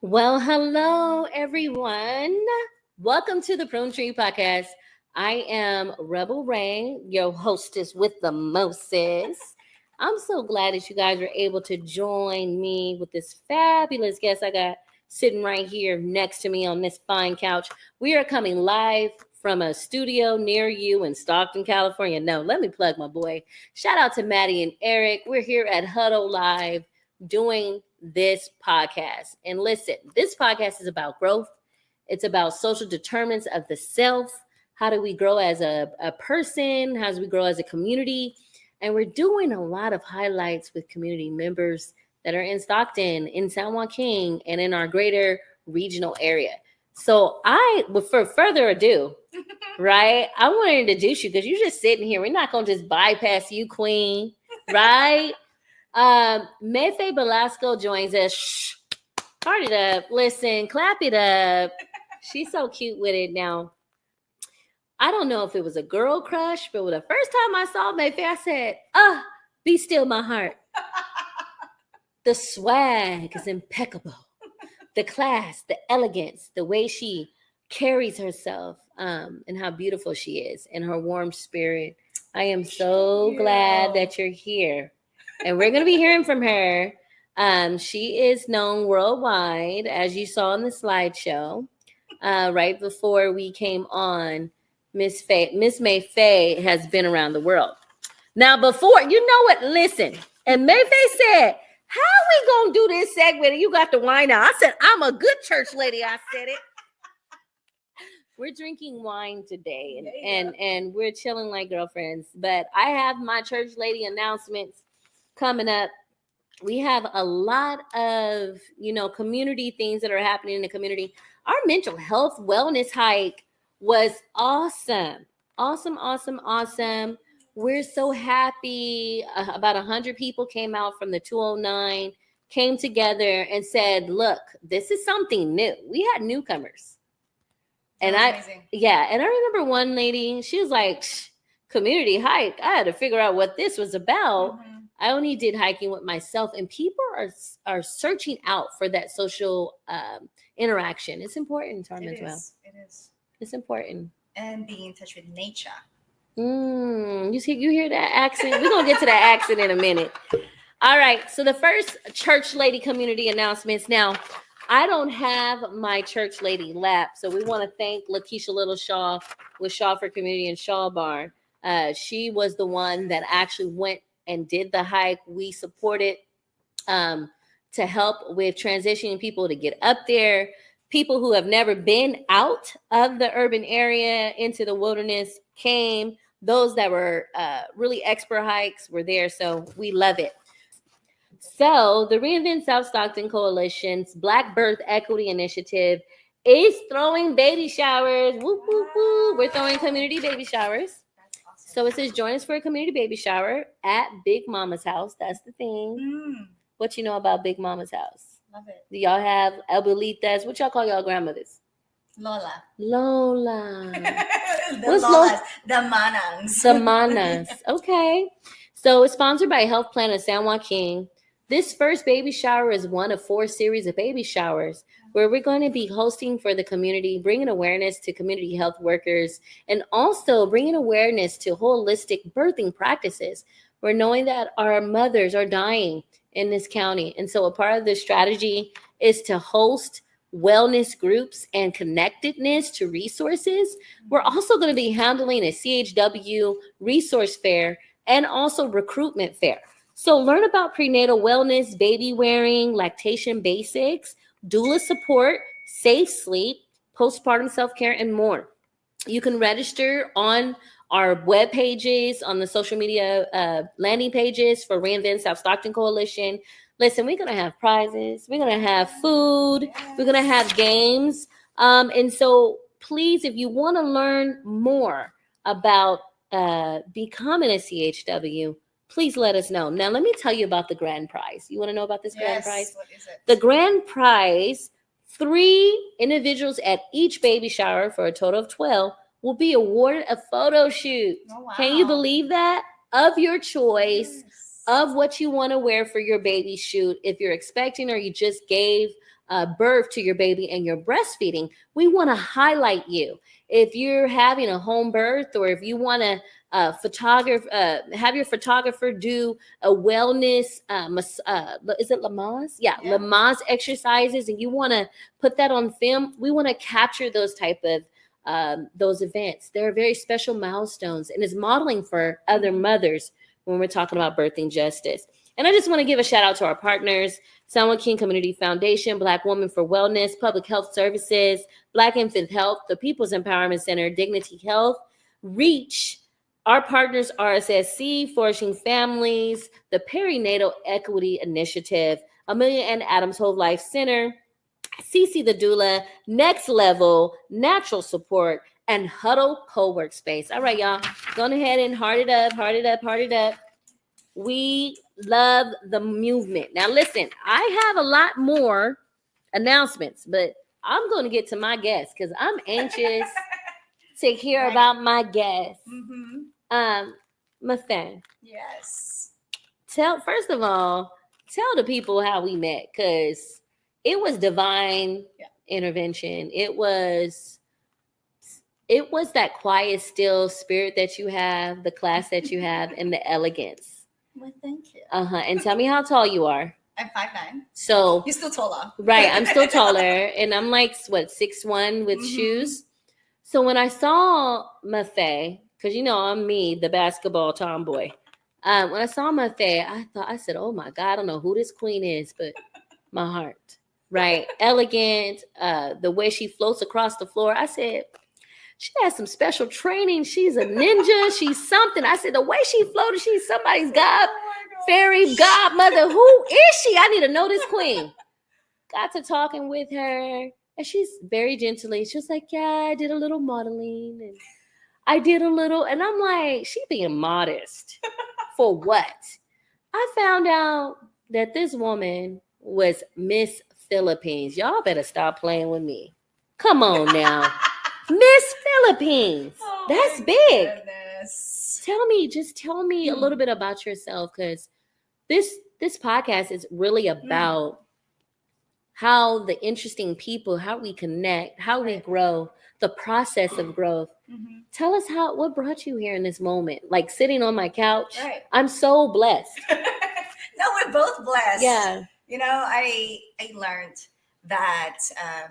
Well, hello, everyone. Welcome to the Pruned Tree Podcast. I am Rebel Ray, your hostess with the Moses. I'm so glad that you guys were able to join me with this fabulous guest I got sitting right here next to me on this fine couch. We are coming live from a studio near you in Stockton, California. No, let me plug my boy. Shout out to Maddie and Eric. We're here at Huddle Live doing this podcast. And listen, this podcast is about growth. It's about social determinants of the self. How do we grow as a person? How do we grow as a community? And we're doing a lot of highlights with community members that are in Stockton, in San Joaquin, and in our greater regional area. So for further ado, right, I want to introduce you because you're just sitting here. We're not going to just bypass you, queen, right? Mafae Yunon-Belasco joins us. Shh, heart it up. Listen, clap it up. She's so cute with it now. I don't know if it was a girl crush, but the first time I saw Mafae, I said, be still my heart. The swag is impeccable. The class, the elegance, the way she carries herself, and how beautiful she is, and her warm spirit. I am so glad that you're here. And we're going to be hearing from her. She is known worldwide, as you saw in the slideshow. Right before we came on, Miss Mafae has been around the world. Now, before, you know what? Listen. And Mafae said, how we going to do this segment? And you got the wine out. I said, I'm a good church lady. I said it. We're drinking wine today, and we're chilling like girlfriends. But I have my church lady announcements coming up. We have a lot of, community things that are happening in the community. Our mental health wellness hike was awesome. Awesome. We're so happy. About 100 people came out from the 209, came together and said, look, this is something new. We had newcomers. And amazing. And I remember one lady, she was like, community hike. I had to figure out what this was about. Mm-hmm. I only did hiking with myself, and people are searching out for that social interaction. It's important to our mental health. It is. It's important. And being in touch with nature. You hear that accent? We're going to get to that accent in a minute. All right. So the first church lady community announcements. Now, I don't have my church lady lap, so we want to thank Lakeisha Little Shaw with Shaw for Community and Shaw Barn. She was the one that actually went and did the hike. We supported to help with transitioning people to get up there. People who have never been out of the urban area into the wilderness came. Those that were really expert hikes were there, so we love it. So the Reinvent South Stockton Coalition's Black Birth Equity Initiative is throwing baby showers. Woo, woo, woo. We're throwing community baby showers. Awesome. So it says, join us for a community baby shower at Big Mama's house. That's the thing. What you know about Big Mama's house? Love it. Do y'all have abuelitas? What y'all call y'all grandmothers? Lola. The What's Lolas? The Manangs. The Manas. Okay. So it's sponsored by Health Plan of San Joaquin. This first baby shower is one of 4 series of baby showers where we're going to be hosting for the community, bringing awareness to community health workers, and also bringing awareness to holistic birthing practices. We're knowing that our mothers are dying in this county. And so a part of the strategy is to host wellness groups and connectedness to resources. We're also going to be handling a CHW resource fair and also recruitment fair. So learn about prenatal wellness, baby wearing, lactation basics, doula support, safe sleep, postpartum self-care, and more. You can register on our web pages, on the social media landing pages for Reinvent South Stockton Coalition. Listen, we're going to have prizes. We're going to have food. Yes. We're going to have games. And so please, if you want to learn more about becoming a CHW, please let us know. Now, let me tell you about the grand prize. You want to know about this grand prize? What is it? The grand prize, 3 individuals at each baby shower for a total of 12 will be awarded a photo shoot. Oh, wow. Can you believe that? Of your choice, of what you want to wear for your baby shoot. If you're expecting or you just gave birth to your baby and you're breastfeeding, we want to highlight you. If you're having a home birth, or if you want to have your photographer do a wellness, is it Lamaze? Yeah, Lamaze exercises, and you want to put that on film, we want to capture those type of those events. They're very special milestones, and it's modeling for other mothers when we're talking about birthing justice. And I just want to give a shout out to our partners: San Joaquin Community Foundation, Black Women for Wellness, Public Health Services, Black Infant Health, the People's Empowerment Center, Dignity Health, REACH. Our partners, RSSC, Flourishing Families, the Perinatal Equity Initiative, Amelia and Adams Whole Life Center, CC the Doula, Next Level, Natural Support, and Huddle Co-Workspace. All right, y'all, go ahead and heart it up, heart it up, heart it up. We love the movement. Now, listen, I have a lot more announcements, but I'm going to get to my guests because I'm anxious to hear about my guests. Mafae. Yes. First of all, tell the people how we met, because it was divine intervention. It was that quiet, still spirit that you have, the class that you have, and the elegance. Well, thank you. And tell me how tall you are. I'm 5'9". So you're still taller. Right, I'm still taller, and I'm like 6'1" with shoes. So when I saw Mafae, because I'm me, the basketball tomboy. When I saw Mafae, I said, "Oh my God, I don't know who this queen is, but my heart, right? Elegant, the way she floats across the floor." I said, "She has some special training. She's a ninja. She's something." I said, "The way she floated, she's somebody's fairy godmother. Who is she? I need to know this queen." Got to talking with her, and she's very gently. She was like, "Yeah, I did a little modeling, and I did a little," and I'm like, she being modest for what? I found out that this woman was Miss Philippines. Y'all better stop playing with me. Come on now. Miss Philippines. That's big. Goodness. Tell me a little bit about yourself, because this podcast is really about how the interesting people, how we connect, how we grow, the process of growth. Tell us what brought you here in this moment, like sitting on my couch. Right. I'm so blessed. No, we're both blessed. Yeah. I learned that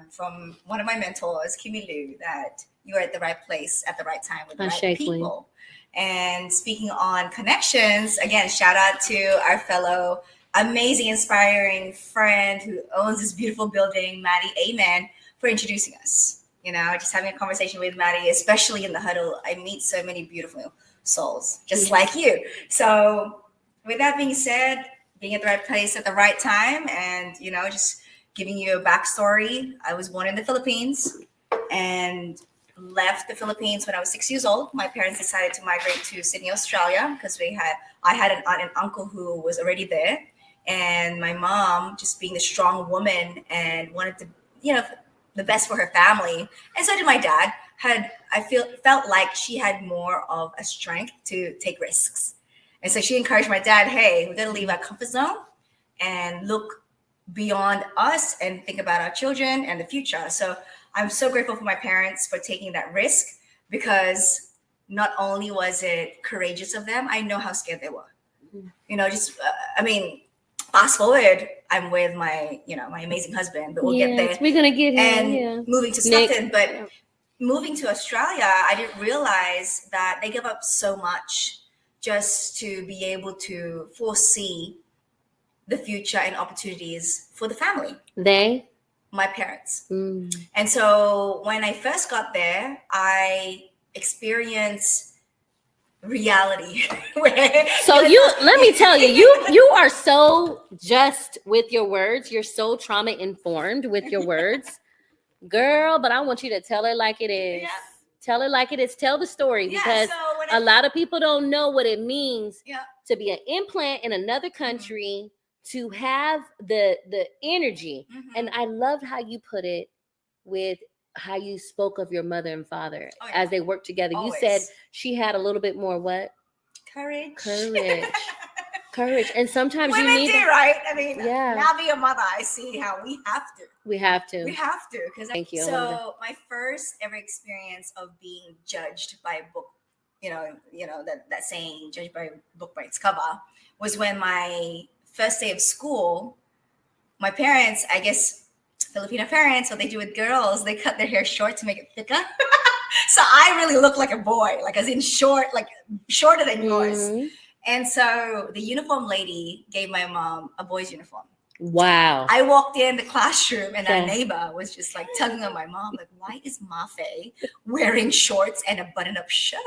from one of my mentors, Kimi Liu, that you are at the right place at the right time with the right people. And speaking on connections, again, shout out to our fellow amazing, inspiring friend who owns this beautiful building, Maddie. Amen, for introducing us. Just having a conversation with Maddie, especially in the huddle, I meet so many beautiful souls, just like you. So with that being said, being at the right place at the right time, and, just giving you a backstory, I was born in the Philippines and left the Philippines when I was 6 years old. My parents decided to migrate to Sydney, Australia, because I had an aunt and uncle who was already there. And my mom, just being the strong woman and wanted to, the best for her family. And so did my dad. Felt like she had more of a strength to take risks. And so she encouraged my dad, "Hey, we're going to leave our comfort zone and look beyond us and think about our children and the future." So I'm so grateful for my parents for taking that risk, because not only was it courageous of them, I know how scared they were. Fast forward, I'm with my amazing husband, but we'll get there. We're going to get him. And moving to Scotland, but moving to Australia, I didn't realize that they give up so much just to be able to foresee the future and opportunities for the family. My parents. And so when I first got there, I experienced reality. Let me tell you, you are so just with your words. You're so trauma informed with your words, girl. But I want you to tell it like it is. Yeah. Tell it like it is. Tell the story, because a lot of people don't know what it means to be an implant in another country, to have the energy. And I loved how you put it with how you spoke of your mother and father as they worked together. Always. You said she had a little bit more what? Courage. Courage. And sometimes Women you need do, right? I mean, Yeah. now being a mother, I see how we have to. We have to. We have to. Thank you. So my first ever experience of being judged by a book, that saying, judged by a book by its cover, was when my first day of school, my parents, I guess Filipino parents, what they do with girls, they cut their hair short to make it thicker. So I really look like a boy, like as in short, like shorter than yours. Mm-hmm. And so the uniform lady gave my mom a boy's uniform. Wow. I walked in the classroom and our neighbor was just like tugging on my mom, like, why is Mafae wearing shorts and a button-up shirt?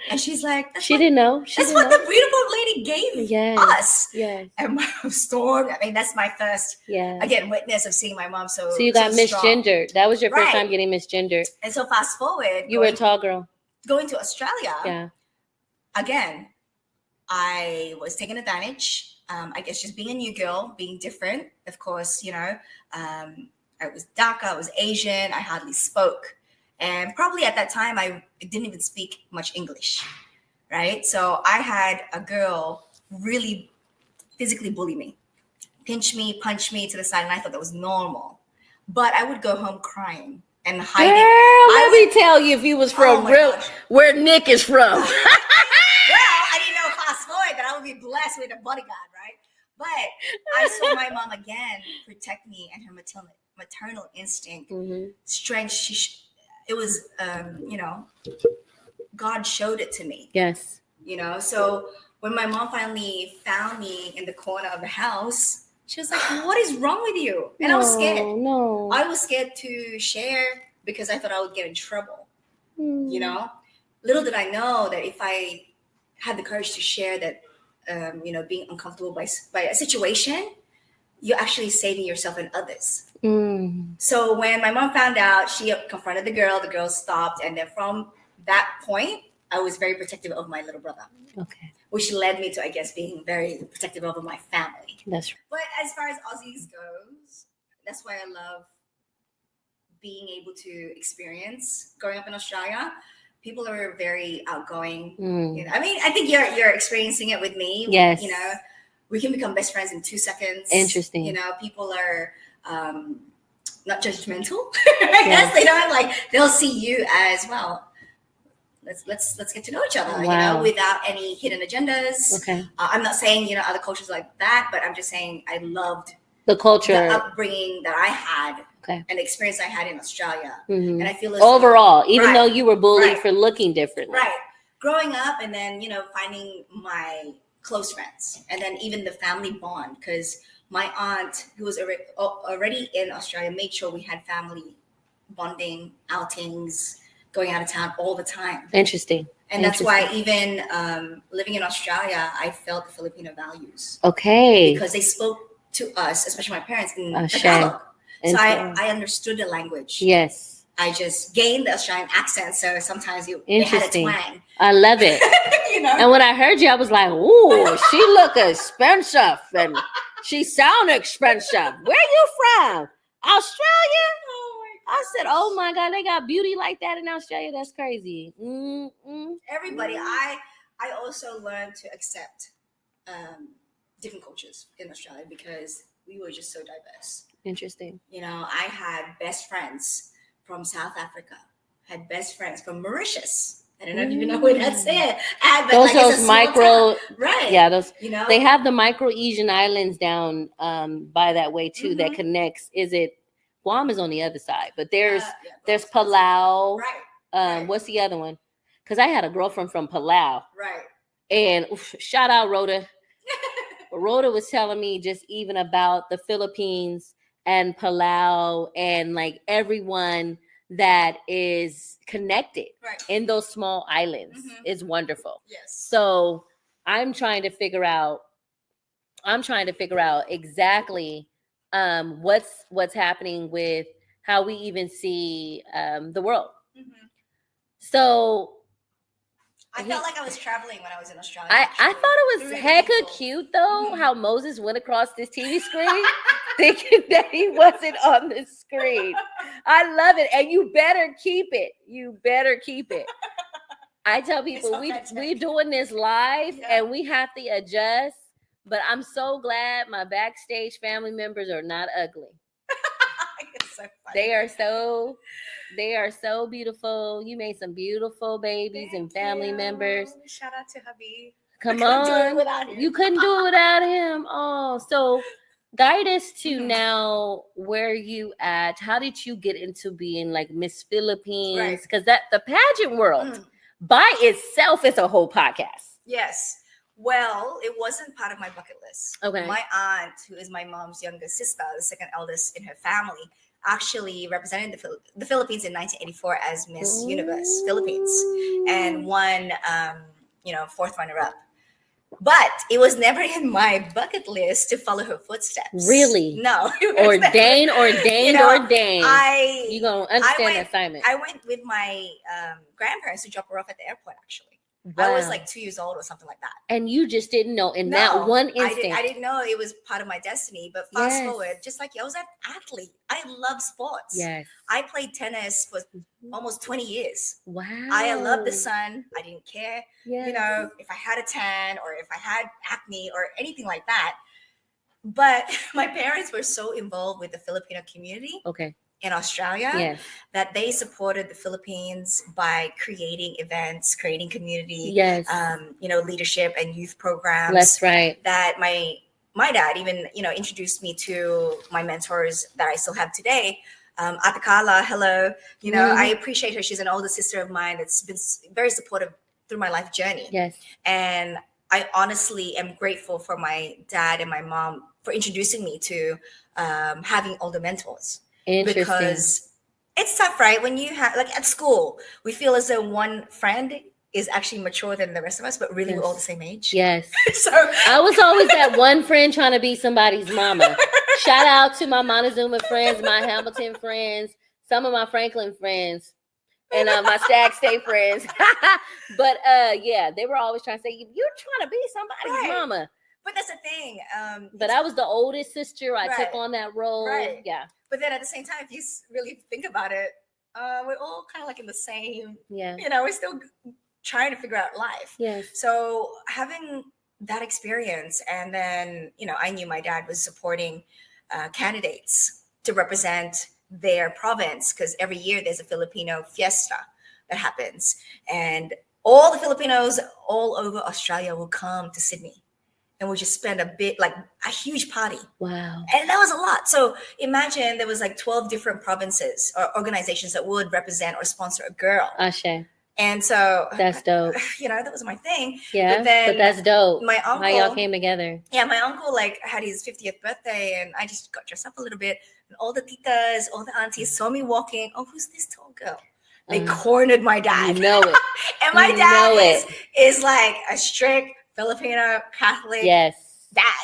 And she's like, she didn't know. That's what the uniform lady gave us. Yes. And my mom stormed. I mean, that's my first, again, witness of seeing my mom so you got misgendered. That was your first time getting misgendered. And so fast forward. You were a tall girl. Going to Australia. Yeah. Again, I was taken advantage. I guess just being a new girl, being different. Of course, I was darker, I was Asian, I hardly spoke. And probably at that time, I didn't even speak much English, right? So I had a girl really physically bully me, pinch me, punch me to the side, and I thought that was normal. But I would go home crying and hiding. Girl, let me tell you if you was from where Nick is from. I didn't know fast forward that I would be blessed with a bodyguard, right? But I saw my mom again protect me, and her maternal instinct, strength. It was, God showed it to me. Yes. So when my mom finally found me in the corner of the house, she was like, "What is wrong with you?" And I was scared. No. I was scared to share because I thought I would get in trouble. Little did I know that if I had the courage to share that, being uncomfortable by a situation, you're actually saving yourself and others. So when my mom found out, she confronted the girl stopped. And then from that point, I was very protective of my little brother. Okay. Which led me to, I guess, being very protective over my family. That's right. But as far as Aussies goes, that's why I love being able to experience growing up in Australia. People are very outgoing. I mean, I think you're experiencing it with me. Yes. We can become best friends in 2 seconds. Interesting. People are not judgmental. I guess they don't they'll see you as well. Let's get to know each other. Without any hidden agendas. Okay. I'm not saying other cultures like that, but I'm just saying I loved the culture, the upbringing that I had. Okay. And the experience I had in Australia. And I feel overall, even though you were bullied for looking differently. Right. Growing up and then, finding my close friends and then even the family bond, because my aunt, who was already in Australia, made sure we had family bonding, outings, going out of town all the time. Interesting. And that's why even living in Australia, I felt the Filipino values. Okay. Because they spoke to us, especially my parents, in Tagalog. So I understood the language. Yes. I just gained the Australian accent, so sometimes it had a twang. I love it. And when I heard you, I was like, "Ooh, she look expensive, and she sound expensive. Where you from? Australia?" I said, "Oh my God, they got beauty like that in Australia. That's crazy." Everybody, I also learned to accept different cultures in Australia because we were just so diverse. Interesting. I had best friends from South Africa, had best friends from Mauritius. I don't know if you know where that's at. Those micro, right? Yeah, those. They have the micro Asian islands down by that way too. That connects. Is it Guam is on the other side, but there's Palau. Right. What's the other one? Because I had a girlfriend from Palau. Right. And shout out Rhoda. Rhoda was telling me just even about the Philippines and Palau and everyone that is connected in those small islands is wonderful. Yes. So I'm trying to figure out exactly what's happening with how we even see the world. So I felt like I was traveling when I was in Australia. I thought it was hecka cute though, how Moses went across this TV screen thinking that he wasn't on the screen. I love it. And you better keep it. I tell people we're doing this live and we have to adjust But I'm so glad my backstage family members are not ugly. It's so funny. They are so beautiful. You made some beautiful babies and family members. Shout out to hubby. Come on. You couldn't do it without him. Oh, so guide us to now where you at. How did you get into being like Miss Philippines? Because that the pageant world by itself is a whole podcast. Yes. Well, it wasn't part of my bucket list. Okay. My aunt, who is my mom's youngest sister, the second eldest in her family, actually represented the Philippines in 1984 as Miss Universe Philippines and won, fourth runner-up. But it was never in my bucket list to follow her footsteps. Really? No. Ordained. You gonna understand the assignment. I went with my grandparents to drop her off at the airport, actually. Wow. I was like 2 years old or something like that. And you just didn't know that one instant. I didn't know it was part of my destiny. But fast forward, just like you, I was an athlete. I love sports. Yes. I played tennis for almost 20 years. Wow. I love the sun. I didn't care, yes. If I had a tan or if I had acne or anything like that. But my parents were so involved with the Filipino community. Okay. In Australia, that they supported the Philippines by creating events, creating community, leadership and youth programs. That's right. That my dad even, introduced me to my mentors that I still have today. Ate Carla, hello. I appreciate her. She's an older sister of mine that's been very supportive through my life journey. Yes. And I honestly am grateful for my dad and my mom for introducing me to having older mentors. Because it's tough, right? When you have, like at school, we feel as though one friend is actually mature than the rest of us, but really we're all the same age. Yes. So I was always that one friend trying to be somebody's mama. Shout out to my Montezuma friends, my Hamilton friends, some of my Franklin friends, and my Stag State friends. But they were always trying to say, you're trying to be somebody's mama. But that's the thing. But I was the oldest sister. I took on that role. Right. Yeah. But then at the same time, if you really think about it, we're all kind of like in the same, we're still trying to figure out life. Yes. So having that experience, and then, I knew my dad was supporting candidates to represent their province, because every year there's a Filipino fiesta that happens. And all the Filipinos all over Australia will come to Sydney. And we'll just spend a huge party. Wow. And that was a lot. So imagine there was like 12 different provinces or organizations that would represent or sponsor a girl. Ashe. And so that's dope. That was my thing. Yeah, but that's dope. My uncle, how y'all came together. Yeah, my uncle had his 50th birthday, and I just got dressed up a little bit. And all the titas, all the aunties saw me walking. Oh, who's this tall girl? They cornered my dad. You know it. And my dad is like a strict Filipino Catholic dad.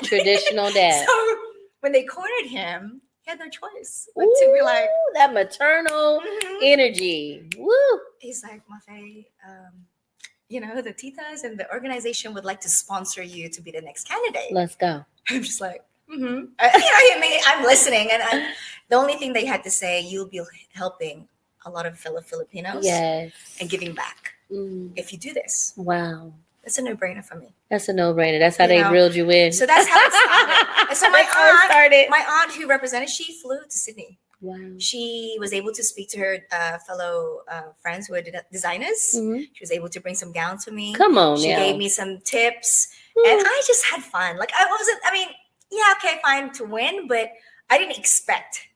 Traditional dad. So when they cornered him, he had no choice but to be like that maternal energy. Woo! He's like, Mafae, the titas and the organization would like to sponsor you to be the next candidate. Let's go. I'm just like, I'm listening, and the only thing they had to say, you'll be helping a lot of fellow Filipinos, and giving back if you do this. Wow. That's a no-brainer for me. That's a no-brainer. That's how they reeled you in. So that's how it started. And so my aunt who represented, she flew to Sydney. Wow. She was able to speak to her fellow friends who are designers. Mm-hmm. She was able to bring some gowns for me. Come on, She gave me some tips. And I just had fun. Like fine to win, but I didn't expect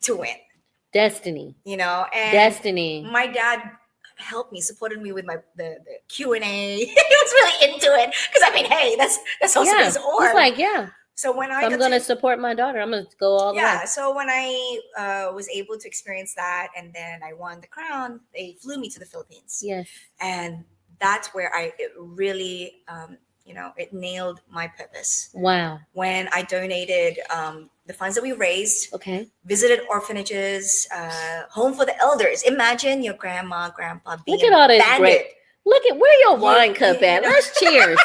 to win. Destiny. And Destiny. My dad helped me, supported me with the Q&A. He was really into it because hey, that's also his org. He's like, So when I'm going to support my daughter, I'm going to go all the way. Yeah. So when I was able to experience that, and then I won the crown, they flew me to the Philippines. Yes. And that's where it really, it nailed my purpose. Wow. When I donated the funds that we raised, visited orphanages, home for the elders. Imagine your grandma, grandpa being Look at all this abandoned. great. Look at where your wine cup at. Let's cheers.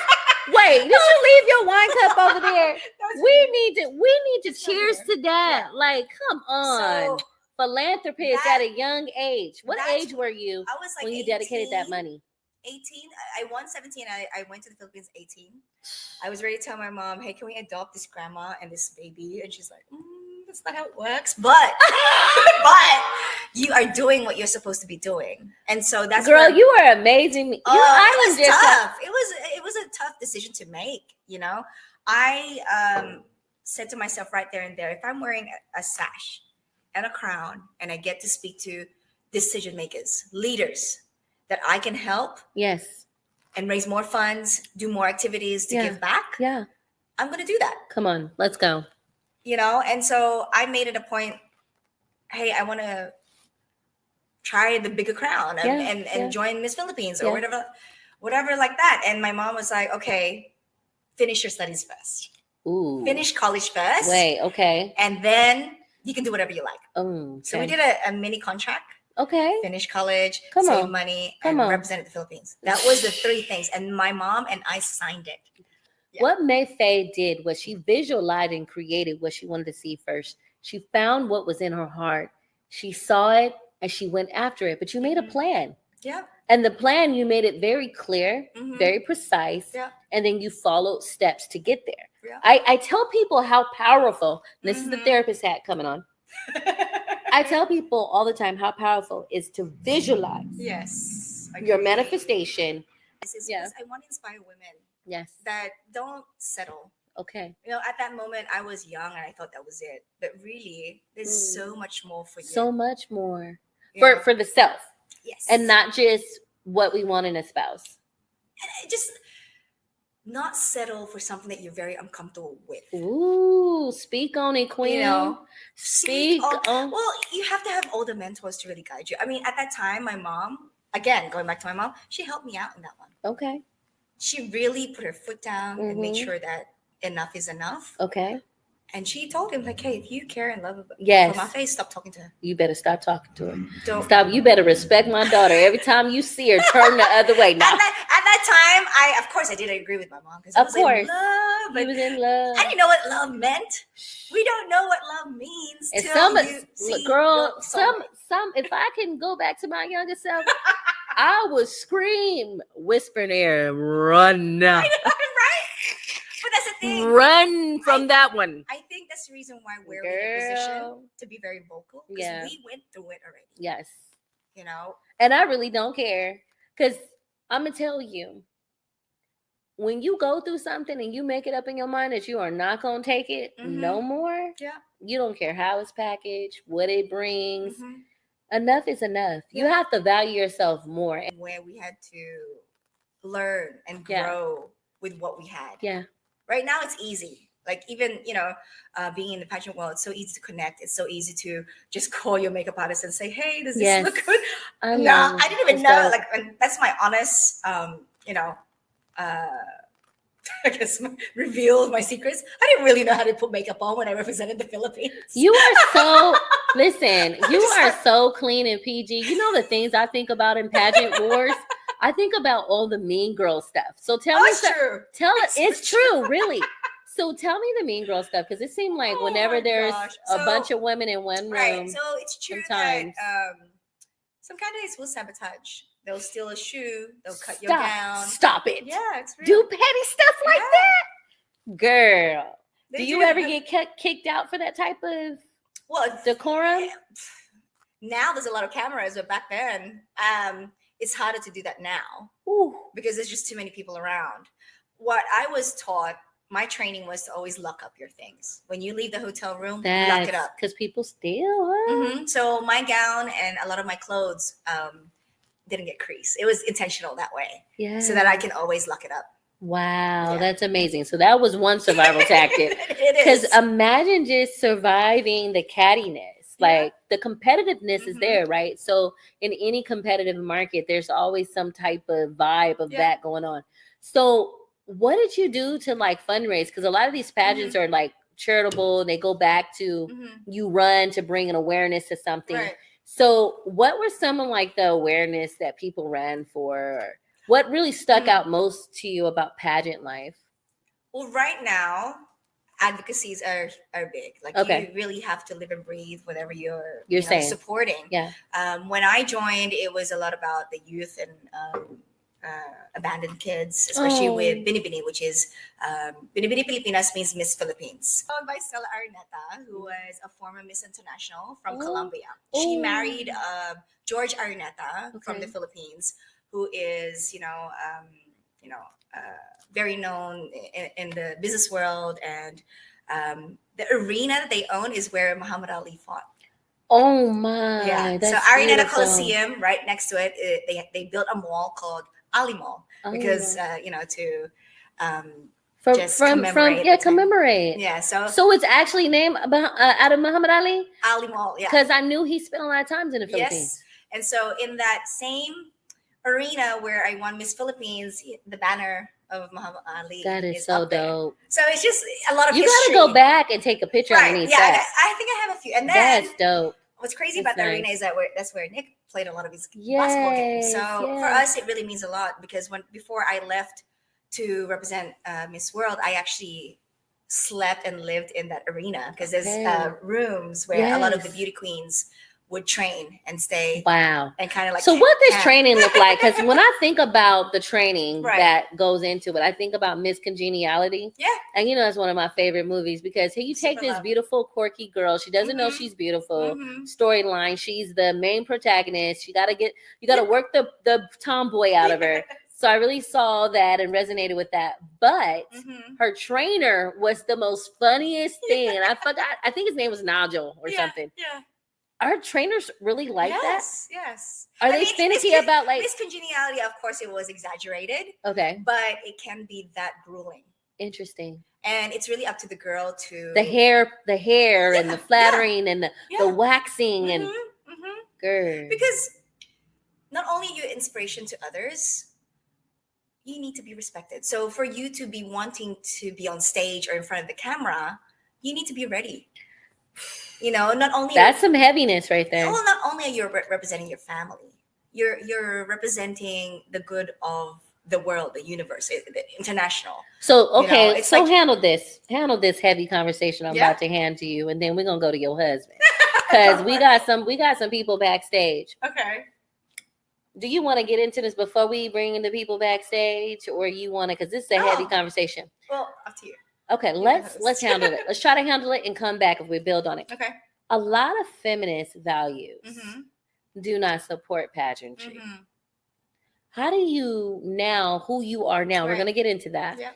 Wait, did you leave your wine cup over there? We need to cheers to that. Yeah. Like, come on. So, philanthropist at a young age. What age were you I was like when you dedicated that money? 18. I won 17. I went to the Philippines 18. I was ready to tell my mom, hey, can we adopt this grandma and this baby? And she's like, that's not how it works. But you are doing what you're supposed to be doing. And so that's girl, you are amazing. It was tough. It was a tough decision to make, you know. I said to myself right there and there, if I'm wearing a sash and a crown and I get to speak to decision makers, leaders that I can help, yes, and raise more funds, do more activities to give back, I'm going to do that. Come on, let's go. You know, and so I made it a point, hey, I want to try the bigger crown and join Miss Philippines or whatever like that. And my mom was like, okay, finish your studies first. Ooh. Finish college first. Wait, okay. And then you can do whatever you like. Oh, okay. So we did a mini contract. Okay. Finish college, save money, and represented the Philippines. That was the three things. And my mom and I signed it. Yeah. What Mafae did was she visualized and created what she wanted to see first. She found what was in her heart. She saw it and she went after it. But you made a plan. Yeah. And the plan, you made it very clear, very precise. Yeah. And then you followed steps to get there. Yeah. I tell people how powerful, this is the therapist hat coming on. I tell people all the time how powerful is to visualize. Yes. Your manifestation. I want to inspire women. Yes. That don't settle. Okay. You know, at that moment I was young and I thought that was it. But really, there's so much more for you. So much more. For the self. Yes. And not just what we want in a spouse. And just not settle for something that you're very uncomfortable with. Ooh, speak on it, queen. You know, speak on. Well, you have to have older mentors to really guide you. I mean, at that time, my mom, again, going back to my mom, she helped me out in that one. Okay. She really put her foot down and made sure that enough is enough. Okay. And she told him, like, hey, if you care and love Mafae, stop talking to her. You better stop talking to her. Stop. You better respect my daughter. Every time you see her, turn the other way. Now. At that time, I did agree with my mom. Because I was in love. He was in love. I didn't know what love meant. We don't know what love means. And if I can go back to my younger self, I would scream, whisper in the air, run now. Right? But that's the thing. Run from that one. I think that's the reason why we're in a position to be very vocal. Because we went through it already. Yes. You know? And I really don't care. Because I'm going to tell you, when you go through something and you make it up in your mind that you are not going to take it no more, you don't care how it's packaged, what it brings. Enough is enough. You have to value yourself more. Where we had to learn and grow with what we had. Yeah. Right now it's easy. Like even, being in the pageant world, it's so easy to connect. It's so ezy to just call your makeup artist and say, hey, does this look good? No, I didn't even know. Like, and that's my honest, I guess reveal my secrets. I didn't really know how to put makeup on when I represented the Philippines. You are so, listen, you are so clean and PG. You know the things I think about in pageant wars? I think about all the mean girl stuff. So tell me, it's true, really. So tell me the mean girl stuff, because it seemed like whenever there's a bunch of women in one room. Right, so it's true that some candidates will sabotage. They'll steal a shoe. They'll cut your gown. Stop it. Yeah, it's real. Do petty stuff like that? Girl, do you ever get kicked out for that type of decorum? Now there's a lot of cameras, but back then, it's harder to do that now. Because there's just too many people around. What I was taught, my training was to always lock up your things. When you leave the hotel room, lock it up. Because people steal. So my gown and a lot of my clothes didn't get creased. It was intentional that way. Yeah. So that I can always lock it up. Wow, that's amazing. So that was one survival tactic. It is. Because imagine just surviving the cattiness. Like the competitiveness is there, right? So in any competitive market, there's always some type of vibe of that going on. So what did you do to like fundraise? Because a lot of these pageants are like charitable. They go back to you run to bring an awareness to something. Right. So what were some of like the awareness that people ran for? Or what really stuck out most to you about pageant life? Well, right now, advocacies are big. Like you really have to live and breathe whatever you're saying. Supporting. Yeah. When I joined, it was a lot about the youth and abandoned kids, especially with Binibini, which is Binibini Pilipinas means Miss Philippines. Owned by Stella Araneta, who was a former Miss International from Colombia. She married George Araneta from the Philippines, who is very known in the business world, and the arena that they own is where Muhammad Ali fought. Oh my! Yeah. That's so Araneta beautiful. Coliseum, right next to it, they built a mall called Ali Mall because to commemorate. Yeah. So it's actually named out of Muhammad Ali. Ali Mall. Yeah. Because I knew he spent a lot of times in the Philippines. Yes. And so in that same arena where I won Miss Philippines, the banner of Muhammad Ali. That is so dope. So it's just a lot of you history. Gotta go back and take a picture underneath that. I think I have a few. And then that's dope. What's crazy about the arena is that that's where Nick played a lot of his basketball games. So for us, it really means a lot because before I left to represent Miss World, I actually slept and lived in that arena because there's rooms where a lot of the beauty queens would train and stay. Wow. And kind of like. So what does training look like? Because when I think about the training that goes into it, I think about Miss Congeniality. Yeah. And that's one of my favorite movies because you take this beautiful, quirky girl. She doesn't know she's beautiful. Storyline. She's the main protagonist. You got to work the tomboy out of her. So I really saw that and resonated with that. But her trainer was the most funniest thing. And I forgot, I think his name was Nigel or something. Yeah. Are trainers really like that? Yes. Are they finicky about like Miss Congeniality? Of course, it was exaggerated. Okay. But it can be that grueling. Interesting. And it's really up to the girl to the hair and the flattering and the waxing and girl. Because not only you're inspiration to others, you need to be respected. So for you to be wanting to be on stage or in front of the camera, you need to be ready. Not only that's some heaviness right there. Well, not only are you representing your family, you're representing the good of the world, the universe, the international. So handle this heavy conversation I'm about to hand to you, and then we're gonna go to your husband because we got some people backstage. Okay. Do you want to get into this before we bring in the people backstage, or you want to? Because this is a heavy conversation. Well, up to you. Okay, let's handle it. Let's try to handle it and come back if we build on it. Okay. A lot of feminist values do not support pageantry. How do you now, who you are now, we're going to get into that. Yeah.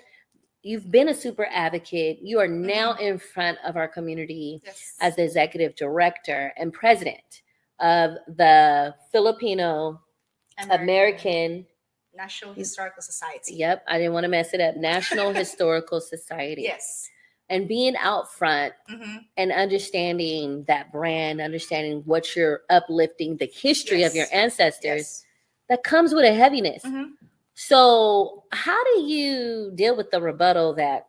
You've been a super advocate. You are now in front of our community as the executive director and president of the Filipino American National Historical Society. Yep, I didn't want to mess it up. National Historical Society. Yes. And being out front and understanding that brand, understanding what you're uplifting, the history of your ancestors, that comes with a heaviness. So how do you deal with the rebuttal that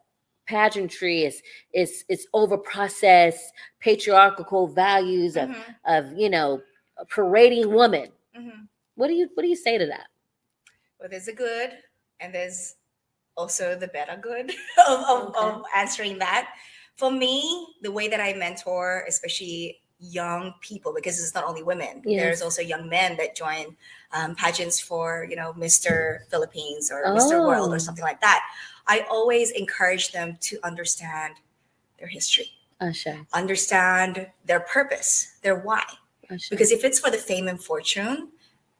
pageantry is over processed, patriarchal values of parading women? What do you say to that? Well, there's a good and there's also the better good of answering that. For me, the way that I mentor, especially young people, because it's not only women, there's also young men that join pageants for, Mr. Philippines or Mr. World or something like that. I always encourage them to understand their history, understand their purpose, their why. Because if it's for the fame and fortune,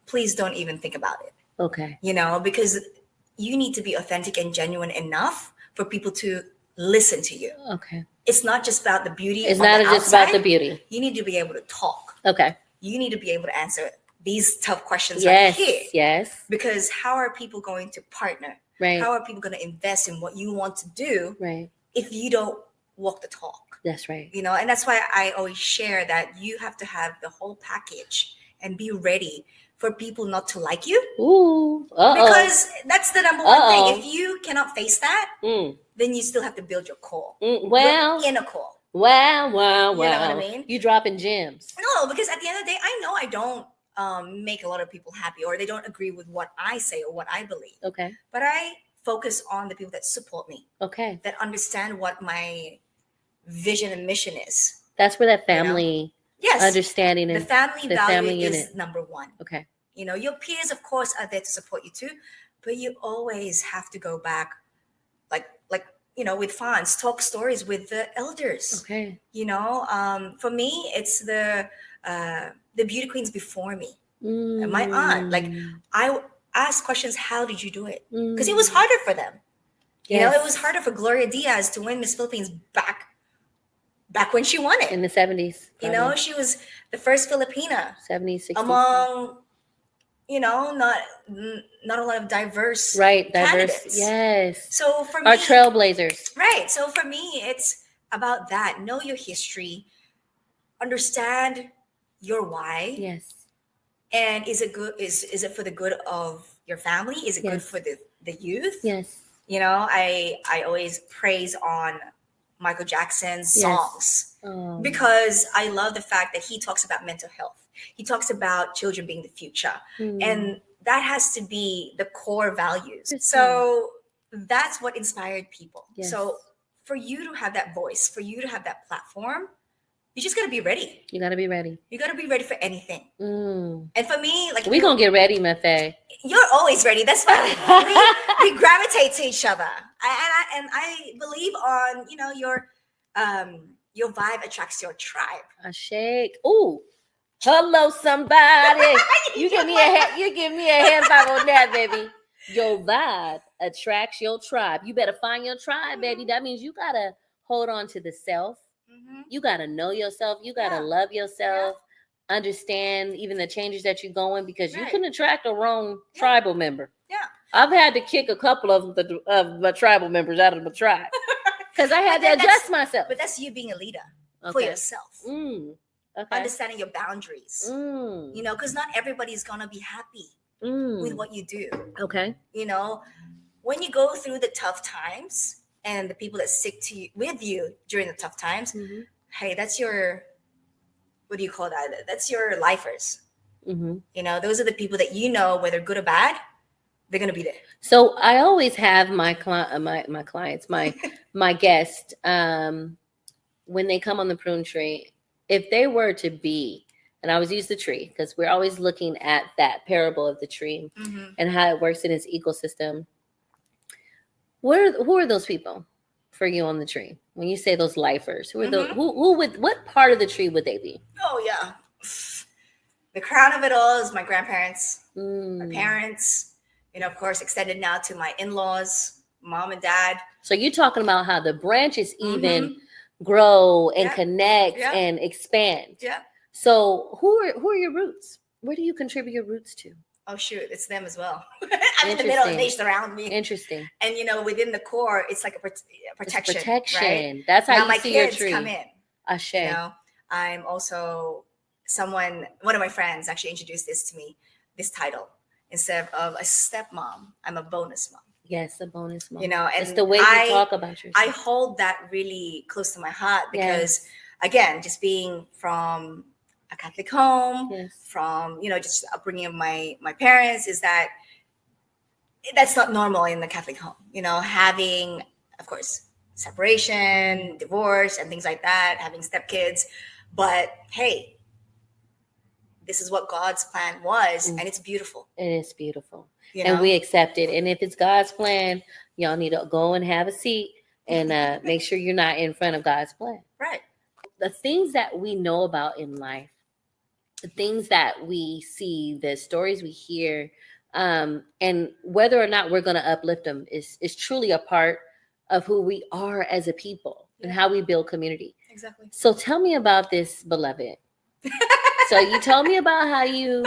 please don't even think about it. Okay. Because you need to be authentic and genuine enough for people to listen to you. Okay. It's not just about the beauty. It's not just about the beauty. You need to be able to talk. Okay. You need to be able to answer these tough questions right here. Yes. Because how are people going to partner? Right. How are people going to invest in what you want to do? Right. If you don't walk the talk. That's right. And that's why I always share that you have to have the whole package and be ready for people not to like you. Ooh. Because that's the number one thing. If you cannot face that, then you still have to build your core. Well, your inner core. Wow. You know what I mean? You dropping gems. No, because at the end of the day, I know I don't make a lot of people happy, or they don't agree with what I say or what I believe. Okay. But I focus on the people that support me. Okay. That understand what my vision and mission is. That's where that family understanding and the family value is number one. Okay. Your peers, of course, are there to support you too, but you always have to go back, like with fans, talk stories with the elders. Okay. For me, it's the beauty queens before me. And my aunt, like, I asked questions, how did you do it? Because it was harder for them. Yes. It was harder for Gloria Diaz to win Miss Philippines back when she won it. In the 70s. Probably. She was the first Filipina. 70s, 60s. Among, not a lot of diverse candidates. Yes. So for me, our trailblazers. Right. So for me, it's about that. Know your history. Understand your why. Yes. And is it good? Is it for the good of your family? Is it good for the youth? Yes. I always praise on Michael Jackson's songs because I love the fact that he talks about mental health. He talks about children being the future. And that has to be the core values. So that's what inspired people. Yes. So for you to have that voice, for you to have that platform, you just got to be ready. You got to be ready. You got to be ready for anything. And for me, like, we're going to get ready, Mafae. You're always ready. That's why we gravitate to each other. And I believe on, your vibe attracts your tribe. A shake. Ooh. Hello, somebody. You give me a hand five on that, baby. Your vibe attracts your tribe. You better find your tribe, baby. That means you got to hold on to the self. You got to know yourself. You got to love yourself. Understand even the changes that you're going, because you can attract a wrong tribal member. Yeah. I've had to kick a couple of my tribal members out of my tribe because I had to adjust myself. But that's you being a leader for yourself. Understanding your boundaries. Because not everybody's going to be happy with what you do. Okay. When you go through the tough times, and the people that stick with you during the tough times, hey, that's your, what do you call that? That's your lifers. Those are the people that whether good or bad, they're gonna be there. So I always have my clients, my guests, when they come on the Pruned Tree, if they were to be, and I always use the tree because we're always looking at that parable of the tree and how it works in its ecosystem. Who are those people for you on the tree? When you say those lifers, who are what part of the tree would they be? Oh yeah, the crown of it all is my grandparents, my parents, of course, extended now to my in-laws, mom and dad. So you're talking about how the branches even grow and connect and expand. Yeah. So who are your roots? Where do you contribute your roots to? Oh shoot, it's them as well. I'm in the middle and they surround me. Interesting. And within the core, it's like a protection. It's protection. Right? That's how now you my see kids your tree. Come in. Ashe. I'm also one of my friends actually introduced this title. Instead of a stepmom, I'm a bonus mom. Yes, a bonus mom. And it's the way you talk about yourself. I hold that really close to my heart because again, just being from a Catholic home, from just upbringing of my parents, is that's not normal in the Catholic home. Having, of course, separation, divorce, and things like that, having stepkids. But hey, this is what God's plan was, and it's beautiful. It is beautiful, and we accept it. And if it's God's plan, y'all need to go and have a seat and make sure you're not in front of God's plan. Right. The things that we know about in life, the things that we see, the stories we hear, and whether or not we're going to uplift them is truly a part of who we are as a people and how we build community. Exactly. So tell me about this beloved. So you told me about how you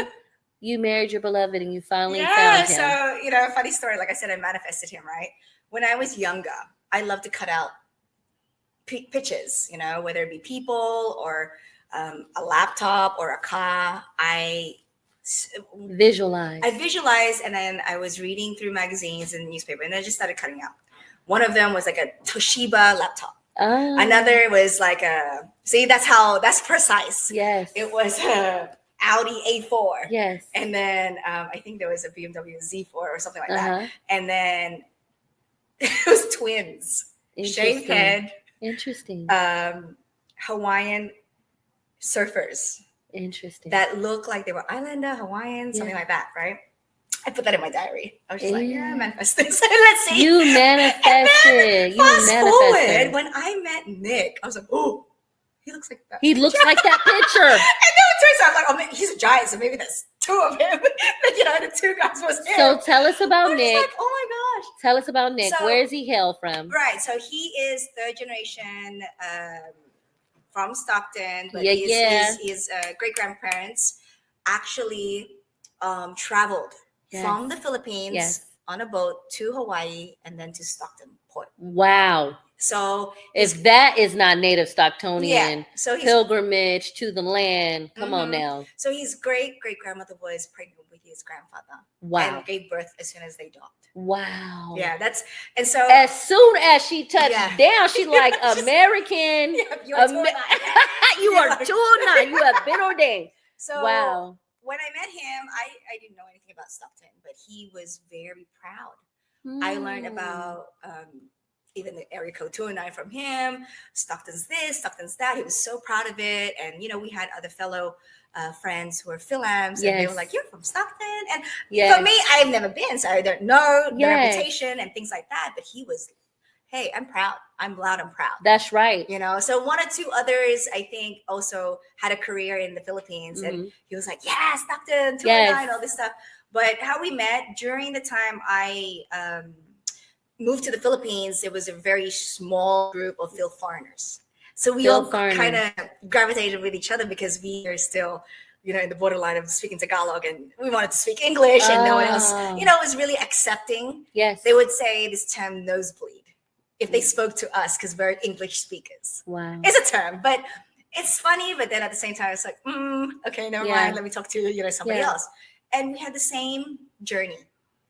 married your beloved and you finally found him. So, funny story. Like I said, I manifested him, right? When I was younger, I loved to cut out pictures, whether it be people or a laptop or a car. I visualized, and then I was reading through magazines and newspaper, and I just started cutting out. One of them was like a Toshiba laptop. Oh. Another was like that's precise. Yes. It was a Audi A4. Yes. And then I think there was a BMW Z4 or something like that. And then it was twins. Shaved head. Interesting. Hawaiian surfers. Interesting. That looked like they were Islander, Hawaiian, something like that, right? I put that in my diary. I was just like, yeah, manifest this. Let's see. You manifested. Fast forward, when I met Nick, I was like, oh, he looks like that. He looks like that picture. And then it turns out, like, oh, man, he's a giant, so maybe that's two of him. The two guys was him. So tell us about Nick. Like, oh my gosh. Tell us about Nick. So, where is he hail from? Right. So he is third generation from Stockton, but his great grandparents actually traveled from the Philippines on a boat to Hawaii and then to Stockton Port. Wow. So if that is not native Stocktonian so pilgrimage to the land, come on now. So his great grandmother was pregnant with his grandfather. Wow. And gave birth as soon as they docked. Wow. Yeah, and so as soon as she touched down, she's like American. You are tuna. You are tuna. You have been ordained. So wow. When I met him, I didn't know anything about Stockton, but he was very proud. I learned about even the area code 209 from him. Stockton's this, Stockton's that. He was so proud of it. And, we had other fellow friends who were Philams, and they were like, you're from Stockton? And for me, I've never been, so I don't know the reputation and things like that. But he was, hey, I'm proud. I'm loud and proud. That's right. So one or two others, I think, also had a career in the Philippines. And he was like, yeah, Stockton, 209, all this stuff. But how we met, during the time I moved to the Philippines, there was a very small group of Phil foreigners. So we all kind of gravitated with each other because we are still, in the borderline of speaking Tagalog, and we wanted to speak English, and no one else, was really accepting. Yes. They would say this term nosebleed if they spoke to us because we're English speakers. Wow. It's a term, but it's funny. But then at the same time, it's like, okay, never mind. Let me talk to somebody else. And we had the same journey.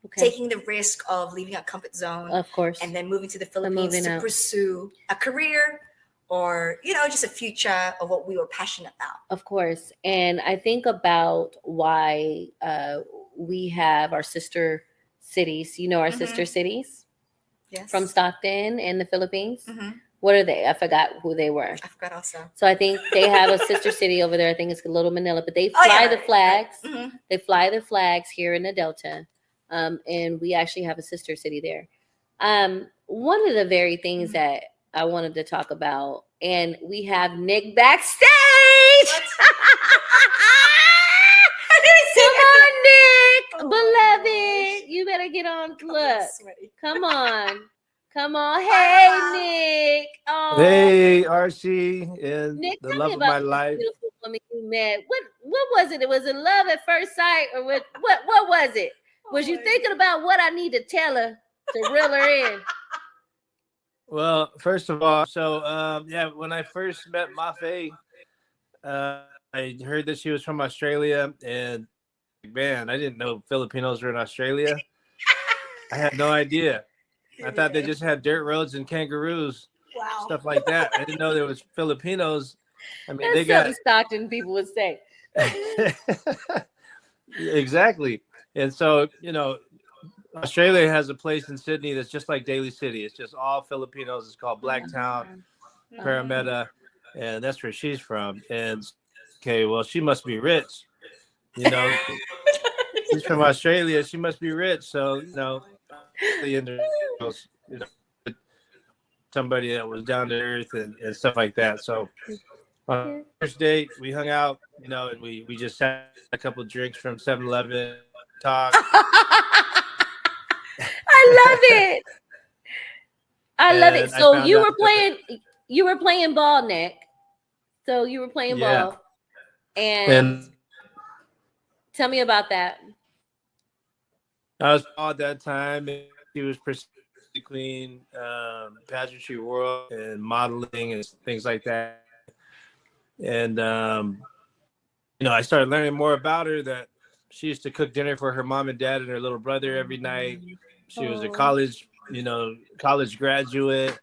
Okay. Taking the risk of leaving our comfort zone, of course, and then moving to the Philippines to pursue a career or, just a future of what we were passionate about. Of course. And I think about why we have our sister cities, our sister cities from Stockton in the Philippines. What are they? I forgot who they were. I forgot also. So I think they have a sister city over there. I think it's Little Manila, but they fly the flags. They fly the flags here in the Delta. And we actually have a sister city there. One of the very things that I wanted to talk about, and we have Nick backstage. Come on, Nick, beloved. You better get on. Look, come on. Hey, Nick. Oh. Hey, RC, and Nick, the love of my life. Beautiful woman you met. What was it? Was it love at first sight, or what was it? Was you thinking about what I need to tell her to reel her in? Well, first of all, when I first met Mafae, I heard that she was from Australia, and man, I didn't know Filipinos were in Australia. I had no idea. I thought they just had dirt roads and kangaroos, stuff like that. I didn't know there was Filipinos. I mean, that's something Stockton people would say. Exactly. And so, Australia has a place in Sydney that's just like Daly City. It's just all Filipinos. It's called Blacktown, Parramatta, and that's where she's from. And okay, well, she must be rich. She's from Australia. She must be rich. So, somebody that was down to earth and stuff like that. So, on our first date, we hung out, and we just had a couple of drinks from 7-Eleven, talk. I love it. I love it. So you were playing ball, Nick. So you were playing ball. And tell me about that. I was ball at that time. He was the queen, pageantry world and modeling and things like that. And, I started learning more about her, that she used to cook dinner for her mom and dad and her little brother every night. She was a college graduate.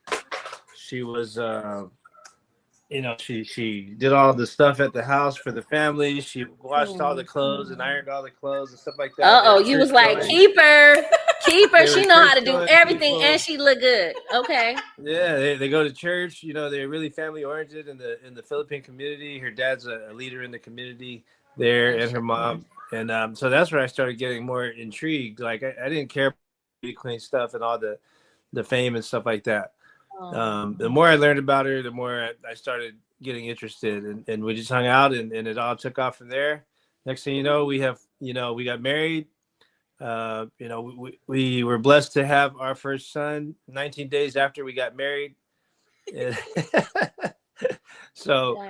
She was, she did all the stuff at the house for the family. She washed all the clothes and ironed all the clothes and stuff like that. You was like, keep her. She know how to do everything, and she look good. Okay. Yeah, they go to church. They're really family oriented in the Philippine community. Her dad's a leader in the community there, and her mom. And so that's where I started getting more intrigued. Like I didn't care about beauty queen stuff and all the fame and stuff like that. The more I learned about her, the more I started getting interested, and we just hung out, and it all took off from there. Next thing you know, we got married. We were blessed to have our first son 19 days after we got married. So,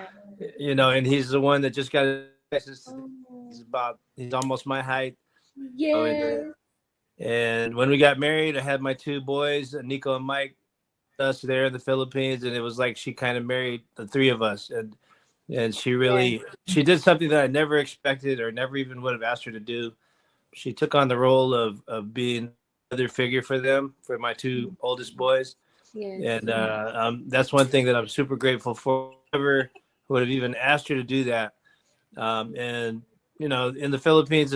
and he's the one that just got he's almost my height. Yeah. And when we got married, I had my two boys, Nico and Mike, us there in the Philippines, and it was like she kind of married the three of us, and she did something that I never expected or never even would have asked her to do. She took on the role of being another figure for them, for my two oldest boys. Yes. And that's one thing that I'm super grateful for. Whoever would have even asked her to do that. And in the Philippines,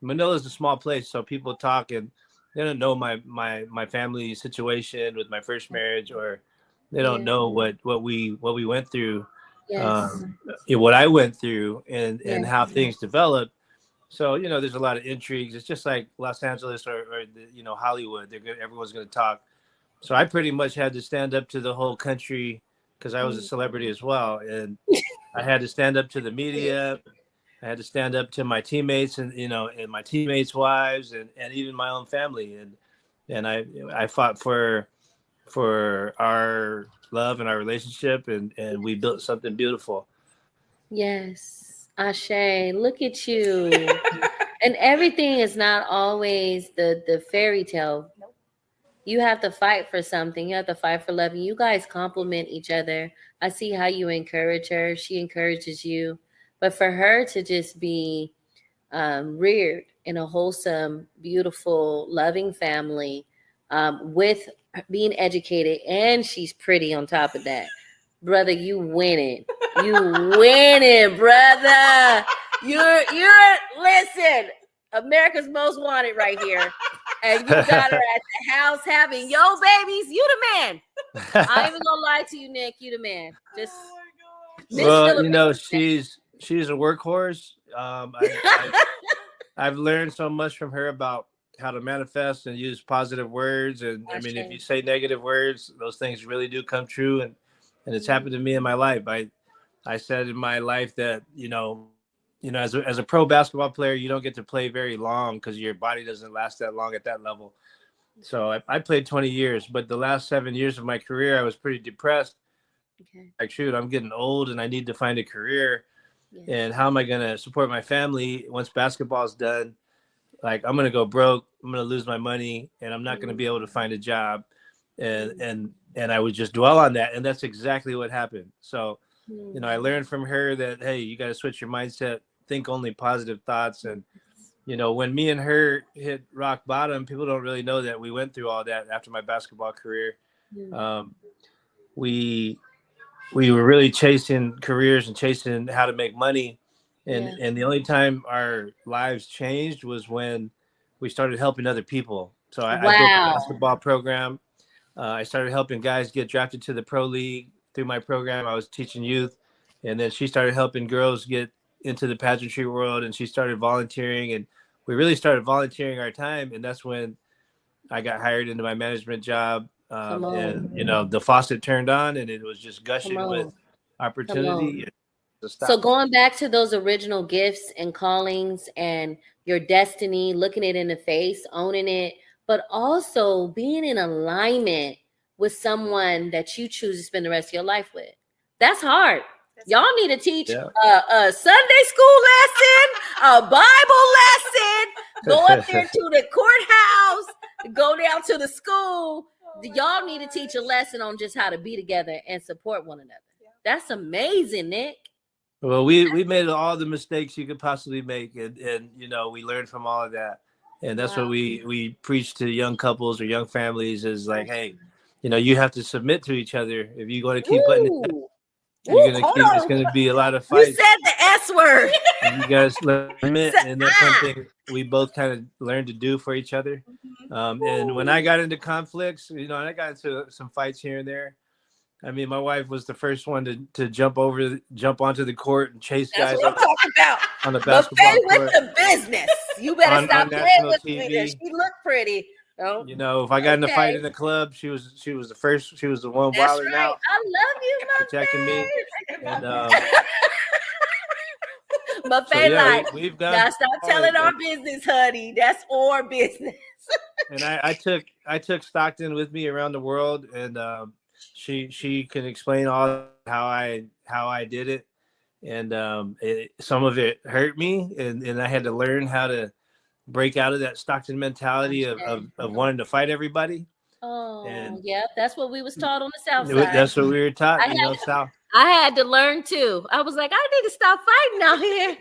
Manila is a small place, so people talk and they don't know my family situation with my first marriage, or they don't know what we went through, what I went through, and how things developed. So there's a lot of intrigues. It's just like Los Angeles or Hollywood. Everyone's going to talk. So I pretty much had to stand up to the whole country because I was a celebrity as well, and I had to stand up to the media. I had to stand up to my teammates and my teammates' wives and even my own family. And I fought for our love and our relationship, and we built something beautiful. Yes. Ashe, look at you. And everything is not always the fairy tale. You have to fight for something. You have to fight for love. And you guys complement each other. I see how you encourage her. She encourages you. But for her to just be reared in a wholesome, beautiful, loving family, with being educated, and she's pretty on top of that, brother, you winning. You winning, brother. You're listen, America's Most Wanted right here. And you got her at the house having yo babies. You the man. I ain't even gonna lie to you, Nick. You the man. Just she's a workhorse. I've learned so much from her about how to manifest and use positive words. And I mean, if you say negative words, those things really do come true. And it's happened to me in my life. I said in my life that, as a pro basketball player, you don't get to play very long because your body doesn't last that long at that level. So I played 20 years, but the last 7 years of my career, I was pretty depressed. Okay. Like, shoot, I'm getting old and I need to find a career. Yeah. And how am I going to support my family once basketball is done? Like, I'm going to go broke. I'm going to lose my money, and I'm not going to be able to find a job. And I would just dwell on that. And that's exactly what happened. So, I learned from her that, hey, you got to switch your mindset, think only positive thoughts. And, when me and her hit rock bottom, people don't really know that we went through all that after my basketball career. We were really chasing careers and chasing how to make money. And the only time our lives changed was when we started helping other people. So I built a basketball program. I started helping guys get drafted to the pro league through my program. I was teaching youth, and then she started helping girls get into the pageantry world, and she started volunteering, and we really started volunteering our time. And that's when I got hired into my management job. And the faucet turned on, and it was just gushing with opportunity. So going back to those original gifts and callings and your destiny, looking it in the face, owning it, but also being in alignment with someone that you choose to spend the rest of your life with. That's hard. Y'all need to teach a Sunday school lesson, a Bible lesson, go up there to the courthouse, go down to the school. Y'all need to teach a lesson on just how to be together and support one another. That's amazing, Nick. Well, we made all the mistakes you could possibly make, and we learned from all of that. And that's what we preach to young couples or young families is like, hey, you have to submit to each other. If you're going to keep putting it's going to be a lot of fights. You said the S word. You guys submit, and that's something we both kind of learned to do for each other. And when I got into conflicts, I got into some fights here and there. I mean, my wife was the first one to jump onto the court and chase That's guys what I'm talking about. on the Buffet basketball with court the business. You better stop on playing national with me. TV. She looked pretty. Oh, You know, if I got in a fight in the club, she was the first. She was the one that's wilding right. out, I love you, protecting me. And Mafae, so yeah, like, we've gone. now stop telling our business, honey. That's our business. And I took Stockton with me around the world, and she can explain all how I did it, and some of it hurt me, and I had to learn how to break out of that Stockton mentality of wanting to fight everybody. Oh, and yeah, that's what we was taught on the South Side. That's what we were taught, South. I had to learn too. I was like, I need to stop fighting out here.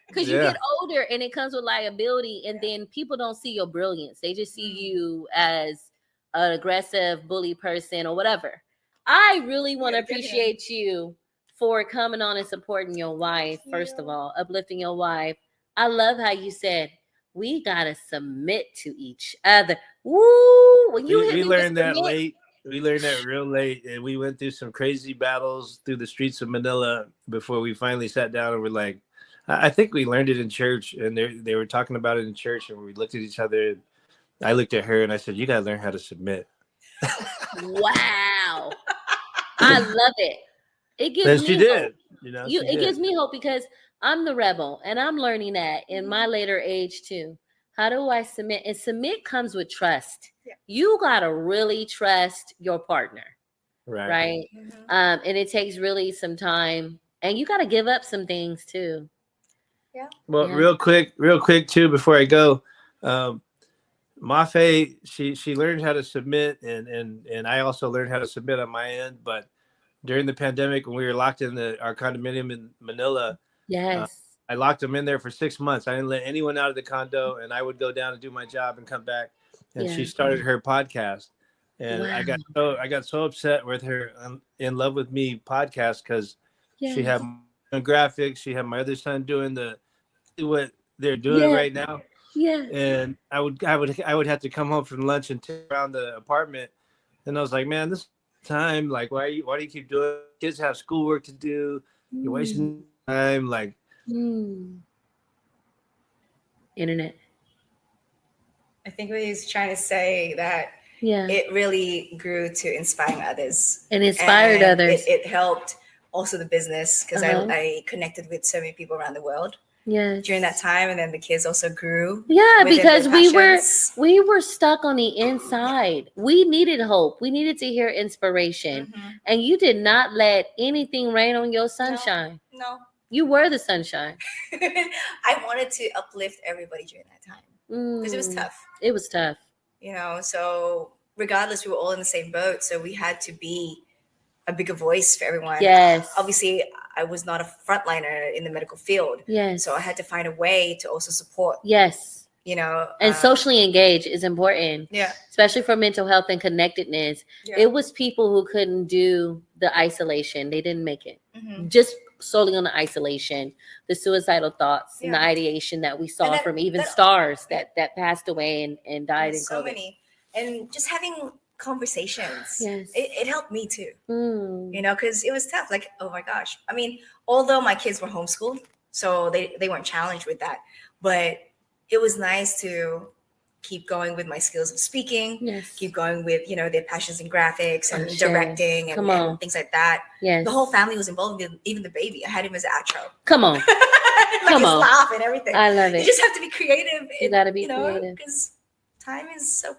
Because you get older and it comes with liability, and then people don't see your brilliance. They just see you as an aggressive bully person or whatever. I really want to appreciate you for coming on and supporting your wife, first of all, uplifting your wife. I love how you said, we got to submit to each other. Woo! When you we learned that late. We learned that real late, and we went through some crazy battles through the streets of Manila before we finally sat down and we're like, I think we learned it in church, and they were talking about it in church, and we looked at each other. And I looked at her and I said, "You gotta learn how to submit." Wow, I love it. It gives me she did. Hope. It gives me hope because I'm the rebel, and I'm learning that in my later age too. How do I submit? And submit comes with trust. Yeah. You gotta really trust your partner, right? Mm-hmm. And it takes really some time, and you gotta give up some things too. Yeah. Well, real quick too, before I go, Mafae, she learned how to submit, and I also learned how to submit on my end. But during the pandemic, when we were locked in our condominium in Manila, I locked them in there for 6 months. I didn't let anyone out of the condo, and I would go down and do my job and come back. And she started her podcast, and I got so upset with her In Love with Me podcast because she had graphics, she had my other son doing what they're doing right now. Yeah. And I would have to come home from lunch and take around the apartment. And I was like, man, this time, like, why do you keep doing it? Kids have schoolwork to do. You're wasting time. Like, internet. I think what he's trying to say that it really grew to inspiring others. And inspired others. It helped also the business because I connected with so many people around the world. During that time, and then the kids also grew. Yeah, because we were stuck on the inside. We needed hope. We needed to hear inspiration, and you did not let anything rain on your sunshine. No. You were the sunshine. I wanted to uplift everybody during that time because it was tough. It was tough. So regardless, we were all in the same boat, so we had to be a bigger voice for everyone. Yes. Obviously, I was not a frontliner in the medical field. Yes. So I had to find a way to also support. Yes. And socially engage is important. Yeah. Especially for mental health and connectedness. Yeah. It was people who couldn't do the isolation. They didn't make it. Just solely on the isolation, the suicidal thoughts and the ideation that we saw from even stars that passed away and died in COVID. So many. And just having conversations, it helped me too, because it was tough. Like, oh my gosh, I mean, although my kids were homeschooled, so they weren't challenged with that, but it was nice to keep going with my skills of speaking, keep going with their passions in graphics and directing and things like that. The whole family was involved, even the baby. I had him as an outro. Come on. Come on, laugh and everything. I love it. You just have to be creative. You got to be creative because time is so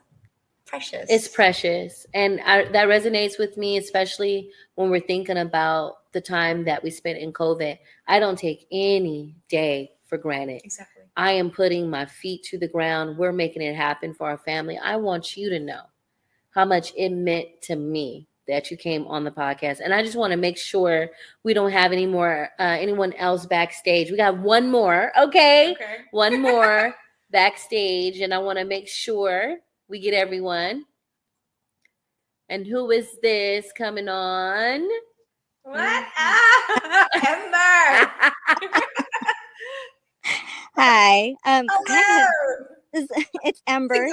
precious. It's precious. And that resonates with me, especially when we're thinking about the time that we spent in COVID. I don't take any day for granted. Exactly. I am putting my feet to the ground. We're making it happen for our family. I want you to know how much it meant to me that you came on the podcast. And I just want to make sure we don't have any more anyone else backstage. We got one more. Okay. One more backstage. And I want to make sure we get everyone. And who is this coming on? What? Ember. Hi. Hello. It's Ember.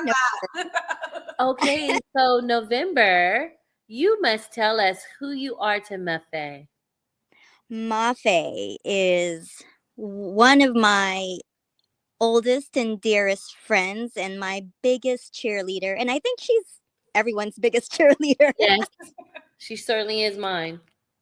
Okay, so November, you must tell us who you are to Mafae. Mafae is one of my oldest and dearest friends and my biggest cheerleader. And I think she's everyone's biggest cheerleader. Yes, she certainly is mine.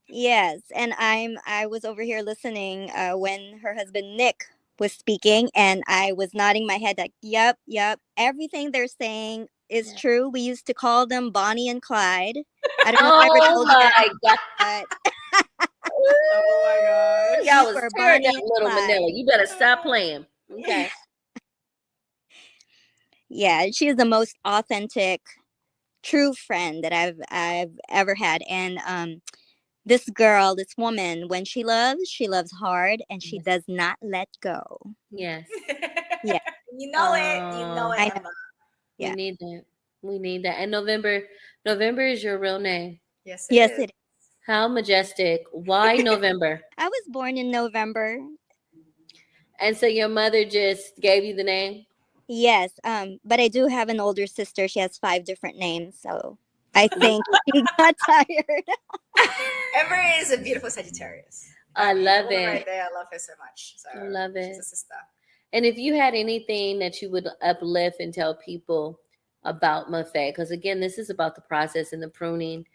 Yes, and I was over here listening when her husband Nick was speaking, and I was nodding my head like, "Yep, yep, everything they're saying is true." We used to call them Bonnie and Clyde. I don't know if I ever told you that, God. but Oh my gosh. Y'all we was were tearing Bonnie up and Little Clyde. Manila. You better stop playing. Okay. Yeah, she is the most authentic, true friend that I've ever had, and this girl, this woman, when she loves hard, and she does not let go. Yes. Yeah. You know it. You know it, I know. Emma. We Yeah. need that. We need that. And November is your real name. Yes, Yes, is. it is. How majestic. Why November? I was born in November. And so your mother just gave you the name? Yes, but I do have an older sister. She has 5 different names, so I think she got tired. Emma is a beautiful Sagittarius. I love woman it. Right there, I love her so much. So I love it. She's a sister. And if you had anything that you would uplift and tell people about Mafae, because again, this is about the process and the pruning.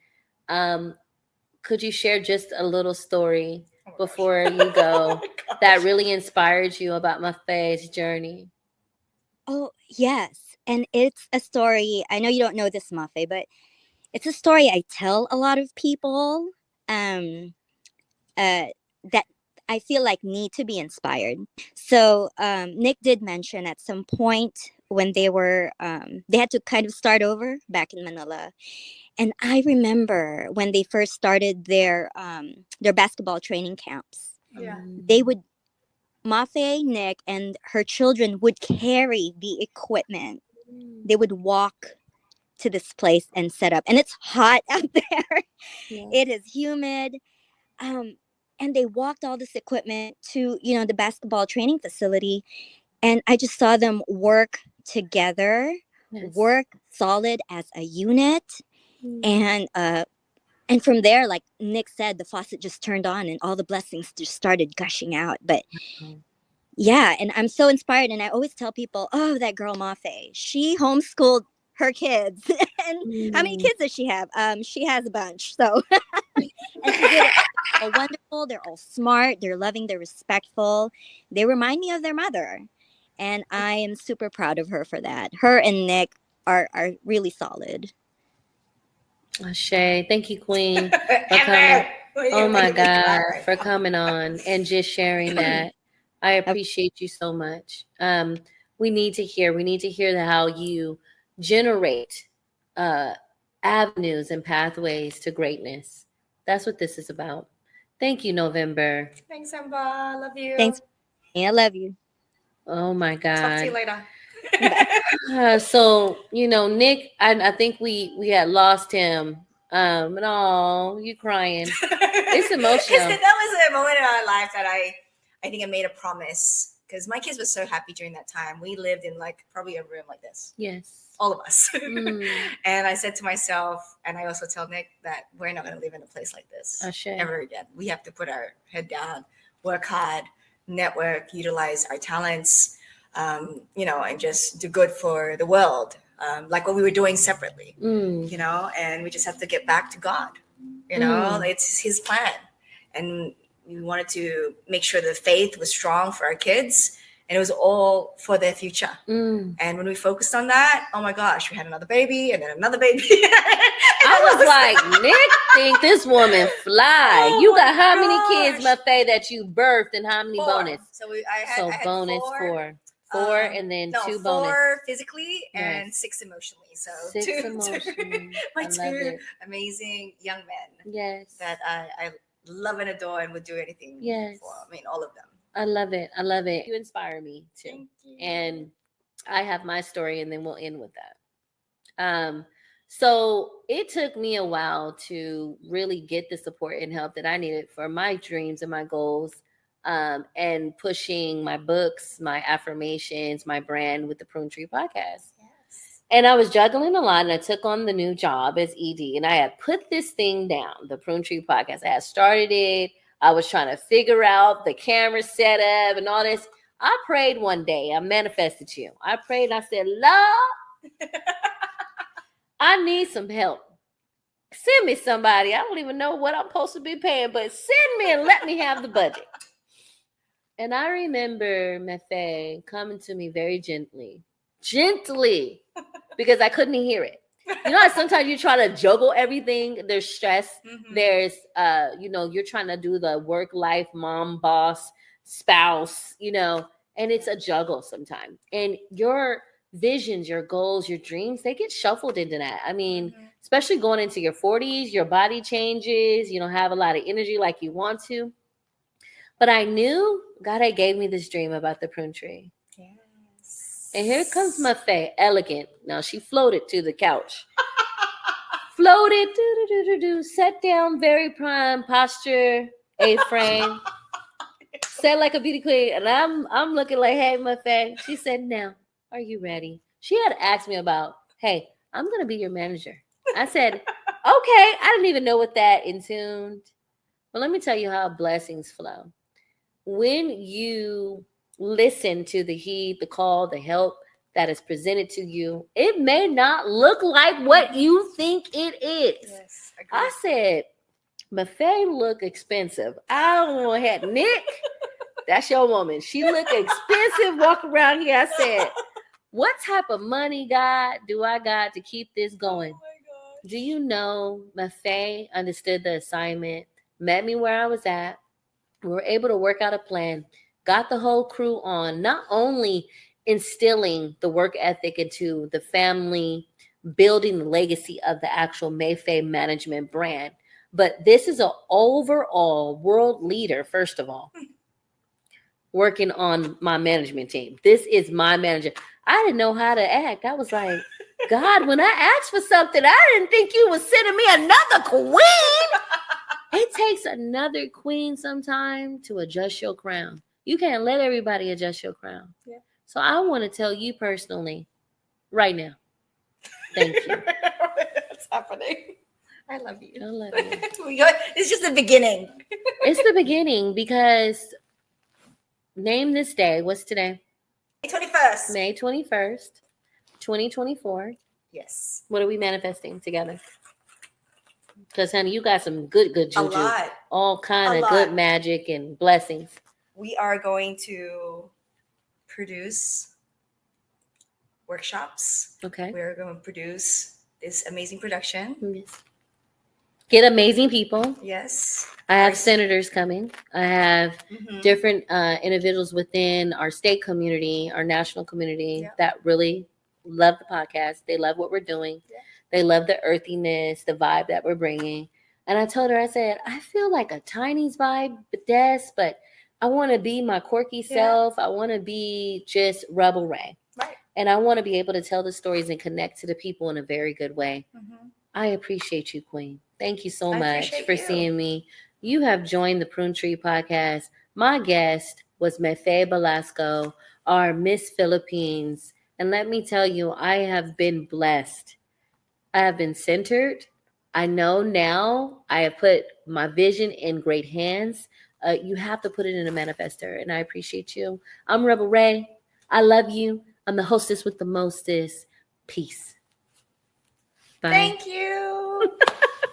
Could you share just a little story before you go that really inspired you about Mafae's journey? Oh, yes. And it's a story. I know you don't know this, Mafae, but it's a story I tell a lot of people that I feel like need to be inspired. So Nick did mention at some point when they had to kind of start over back in Manila. And I remember when they first started their basketball training camps. Yeah. They would Mafae, Nick, and her children would carry the equipment. They would walk to this place and set up. And it's hot out there. Yeah. It is humid. And they walked all this equipment to, the basketball training facility. And I just saw them work together, work solid as a unit. And from there, like Nick said, the faucet just turned on and all the blessings just started gushing out. But yeah, and I'm so inspired. And I always tell people, oh, that girl Mafae, she homeschooled her kids. And how many kids does she have? She has a bunch. So, and she did it. They're all wonderful. They're all smart. They're loving. They're respectful. They remind me of their mother. And I am super proud of her for that. Her and Nick are really solid. Ashe, thank you, Queen, for coming. Oh my God, for coming on and just sharing that. I appreciate you so much. We need to hear how you generate avenues and pathways to greatness. That's what this is about. Thank you, November. Thanks, Emma. Love you. Thanks. I love you. Oh my God. Talk to you later. So Nick, I think we had lost him. No, you crying. It's emotional. That was a moment in our life that I think I made a promise because my kids were so happy during that time. We lived in probably a room like this. Yes. All of us. And I said to myself, and I also tell Nick that we're not going to live in a place like this ever again. We have to put our head down, work hard, network, utilize our talents, and just do good for the world, like what we were doing separately, and we just have to get back to God. It's His plan. And we wanted to make sure the faith was strong for our kids, and it was all for their future. And when we focused on that, oh my gosh, we had another baby and then another baby. I was like, Nick think this woman fly. You got how many kids, Mafae, that you birthed, and how many 4. bonus? So I had bonus 4, and then 2 bonus. 4 physically and 6 emotionally. So 6 two emotionally. my 2 amazing young men. Yes. That I love and adore and would do anything for. I mean, all of them. I love it. I love it. You inspire me too. Thank you. And I have my story, and then we'll end with that. So it took me a while to really get the support and help that I needed for my dreams and my goals, and pushing my books, my affirmations, my brand with the Pruned Tree Podcast. Yes. And I was juggling a lot, and I took on the new job as ED, and I had put this thing down, the Pruned Tree Podcast. I had started it. I was trying to figure out the camera setup and all this. I prayed one day. I manifested you. I prayed. I said, Lord, I need some help. Send me somebody. I don't even know what I'm supposed to be paying, but send me and let me have the budget. And I remember Mafae coming to me very gently, because I couldn't hear it. You know, sometimes you try to juggle everything. There's stress. Mm-hmm. There's, you're trying to do the work life, mom, boss, spouse, and it's a juggle sometimes. And your visions, your goals, your dreams, they get shuffled into that. I mean, especially going into your 40s, your body changes. You don't have a lot of energy like you want to. But I knew God had gave me this dream about the prune tree. Yes. And here comes Mafae, elegant. Now she floated to the couch. Floated, sat down, very prime posture, A-frame. Sat like a beauty queen. And I'm looking like, hey, Mafae. She said, now, are you ready? She had asked me about, hey, I'm going to be your manager. I said, okay. I didn't even know what that intuned. But let me tell you how blessings flow. When you listen to the heed, the call, the help that is presented to you, it may not look like what you think it is. Yes, I said, Mafae look expensive. I don't know what Nick. That's your woman. She look expensive. Walk around here. I said, what type of money, God, do I got to keep this going? Oh my gosh. Do you know Mafae understood the assignment, met me where I was at. We were able to work out a plan, got the whole crew on, not only instilling the work ethic into the family, building the legacy of the actual Mafae management brand, but this is an overall world leader, first of all, working on my management team. This is my manager. I didn't know how to act. I was like, God, when I asked for something, I didn't think you was sending me another queen. It takes another queen sometime to adjust your crown. You can't let everybody adjust your crown. Yeah. So I want to tell you personally, right now, thank you. What's happening? I love you. I love you. It's just the beginning. It's the beginning because name this day. What's today? May 21st. May 21st, 2024. Yes. What are we manifesting together? Because, honey, you got some good juju. A lot. All kind of good magic and blessings. We are going to produce workshops. Okay. We're going to produce this amazing production. Yes. Get amazing people. Yes. I have senators coming. I have different individuals within our state community, our national community that really love the podcast. They love what we're doing. Yeah. They love the earthiness, the vibe that we're bringing. And I told her, I said, I feel like a Chinese vibe, but I want to be my quirky self. I want to be just Rebel Ray. Right. And I want to be able to tell the stories and connect to the people in a very good way. Mm-hmm. I appreciate you, Queen. Thank you so much for seeing me. You have joined the Pruned Tree Podcast. My guest was Mafae Belasco, our Miss Philippines. And let me tell you, I have been blessed. I have been centered. I know now I have put my vision in great hands. You have to put it in a manifester, and I appreciate you. I'm Rebel Ray. I love you. I'm the hostess with the mostest. Peace. Bye. Thank you.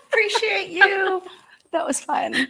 Appreciate you. That was fun.